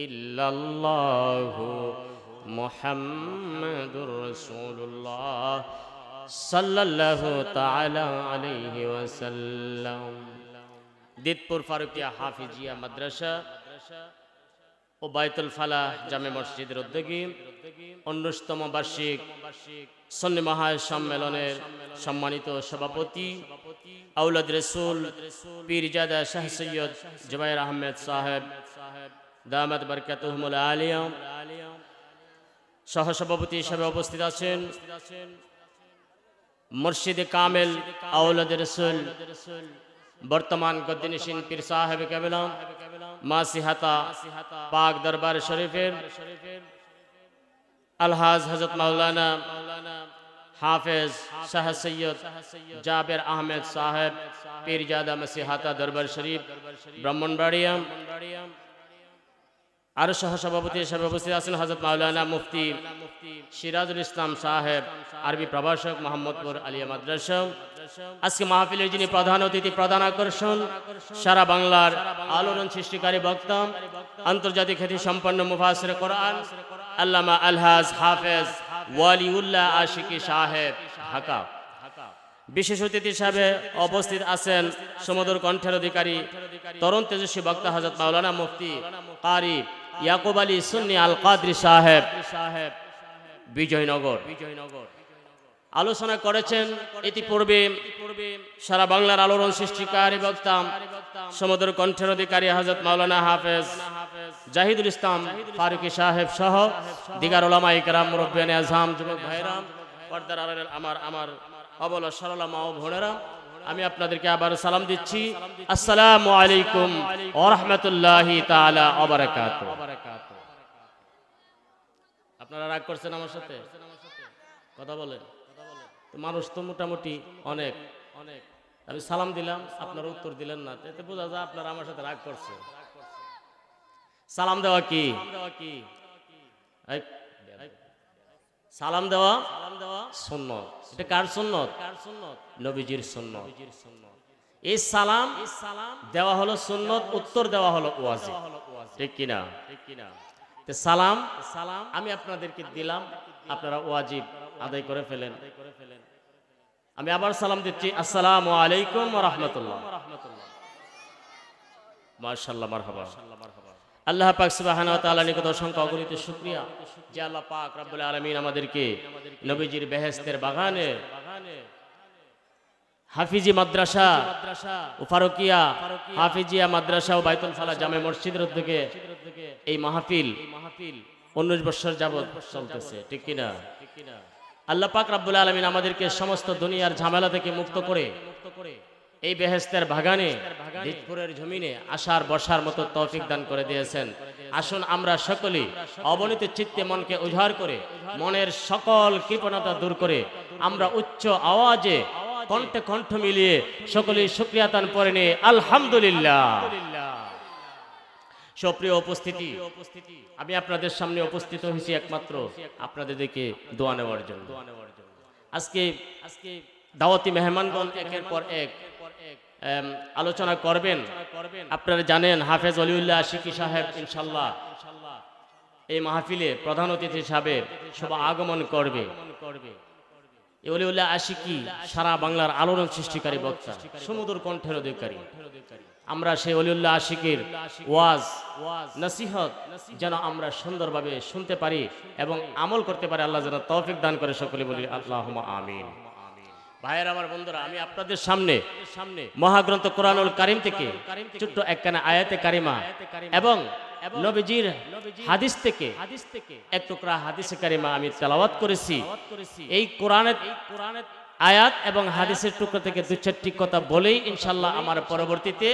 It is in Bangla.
ইল্লাল্লাহু মুহাম্মাদুর রাসূলুল্লাহ সাল্লাল্লাহু তাআলা আলাইহি ওয়াসাল্লাম। দিতপুর ফারুকিয়া হাফিজিয়া মাদ্রাসা ও বায়তুল ফালাহ জামে মসজিদের উদ্যোগে 19তম বার্ষিক সুন্নি মহাসম্মেলনের সম্মানিত সভাপতি আওলাদ রাসূল পীরজাদা শাহ সৈয়দ জুবায়ের আহমেদ সাহেব দামাত বরকাতুহুমুল আলিয়া সহসভাপতি হিসেবে উপস্থিত আছেন মুর্শিদে কামেল আওলাদ রাসূল বর্তমান গদ্দিনশীন পীর সাহেব কেবলা মাসিহাতা পাক দরবার শরীফের আলহাজ হযরত মাওলানা হাফেজ শাহ সৈয়দ জাবের আহমেদ সাহেব পীরজাদা মাসিহাতা দরবার শরীফ ব্রাহ্মণবাড়িয়া। আর সহসভাপতি হিসেবে উপস্থিত আছেন হযরত মাওলানা মুফতি সিরাজুল ইসলাম সাহেব আরবি প্রভাষক মোহাম্মদপুর আলিয়া মাদ্রাসা। আজকে মাহফিলের যিনি প্রধান অতিথি প্রধান আকর্ষণ সারা বাংলার আলোড়ন সৃষ্টিকারী বক্তা আন্তর্জাতিক খ্যাতি সম্পন্ন মুফাসসির কোরআন আল্লামা আলহাজ হাফেজ ওয়ালিউল্লাহ আশিকি সাহেব ঢাকা। বিশেষ অতিথি হিসাবে উপস্থিত আছেন সমুদ্র কণ্ঠের অধিকারী তরুণ তেজস্বী বক্তা হযরত মাওলানা মুফতি কারি ইয়াকুব আলী সুন্নি আল কাদরি সাহেব বিজয়নগর। আলোচনা করেছেন ইতিপূর্বে সারা বাংলার আলোড়ন সৃষ্টিকারী বক্তা সমুদ্র কণ্ঠের অধিকারী হযরত মাওলানা হাফেজ জাহিদুল ইসলাম ফারুকি সাহেব সহ দিগার উলামায়ে কেরাম মুরব্বিয়ানে আজম যুবক ভাইরা পর্দার আড়ালের আমার অবলা সরলা মা ও বোনেরা, আমি আপনাদেরকে আবার সালাম দিচ্ছি। আসসালামু আলাইকুম ওয়া রাহমাতুল্লাহি তাআলা ওয়া বারাকাতুহু। আপনারা রাগ করছেন আমার সাথে? কথা বলেন তো, মানুষ তো মোটামুটি অনেক আমি সালাম দিলাম, আপনারা উত্তর দিলেন না, এতে বোঝা যায় আপনারা আমার সাথে রাগ করছেন। সালাম দেওয়া কি? সালাম দেওয়া সুন্নত। এটা কার সুন্নত? নবীজির সুন্নত। এই সালাম দেওয়া হলো সুন্নত, উত্তর দেওয়া হলো ওয়াজিব, ঠিক কিনা? সালাম আমি আপনাদেরকে দিলাম, আপনারা ওয়াজিব আদায় করে ফেলেন। আমি আবার সালাম দিচ্ছি, আসসালামু আলাইকুম ওয়া রাহমাতুল্লাহ। মাশাআল্লাহ, মারহাবা। আল্লাহ পাক সুবহানাহু ওয়া তাআলার নিকট অসংখ্য অগণিত শুকরিয়া যে আল্লাহ পাক রব্বুল আলামিন আমাদেরকে নবীজির বেহেশতের বাগানে হাফিজি মাদ্রাসা ও ফারুকিয়া হাফিজিয়া মাদ্রাসা ও বায়তুল ফালাহ জামে মসজিদের উদ্যোগে এই মাহফিল 19 বছর যাবত চলতেছে, ঠিক কিনা? আল্লাহ পাক রব্বুল আলামিন আমাদেরকে সমস্ত দুনিয়ার ঝামেলা থেকে মুক্ত করে এই বেহেশতের বাগানে দিতপুরের জমিনে আসার বসার মতো তৌফিক দান করে দিয়েছেন। আসুন আমরা সকলেই অবনীত চিত্তে মনকে উজাড় করে মনের সকল কৃপণতা দূর করে আমরা উচ্চ আওয়াজে কণ্ঠে কণ্ঠ মিলিয়ে সকলেই শুকরিয়া দান করে নিয়ে আলহামদুলিল্লাহ। সুপ্রিয় উপস্থিতি, আমি আপনাদের সামনে উপস্থিত হয়েছি একমাত্র আপনাদেরকে দোয়া নেওয়ার জন্য। আজকে দাওয়াতি মেহমানগণ একের পর এক আলোচনা করবেন। আপনারা জানেন হাফেজ ওলিউল্লাহ আশিকি সাহেব ইনশাআল্লাহ এই মাহফিলে প্রধান অতিথি হিসাবে শুভ আগমন করবে। এই ওলিউল্লাহ আশিকি সারা বাংলার আলোড়ন সৃষ্টিকারী বক্তা, সমুদ্র কণ্ঠের অধিকারী। আমরা সেই ওলিউল্লাহ আশিকির ওয়াজ নসিহত যেন আমরা সুন্দরভাবে শুনতে পারি এবং আমল করতে পারি। আল্লাহ যেন তৌফিক দান করে, সকলে বলি আল্লাহুম্মা আমিন। ভাইয়ের আমার বন্ধুরা, আমি আপনাদের সামনে মহাগ্রন্থ কোরআনুল কারীম থেকে ছোট্ট একখানা আয়াতে কারিমা এবং নবীজির হাদিস থেকে এক টুকরা হাদিসে কারিমা আমি তেলাওয়াত করেছি। এই কোরআনের আয়াত এবং হাদিসের টুকরা থেকে 2-4টি কথা বলেই ইনশাআল্লাহ আমার পরবর্তীতে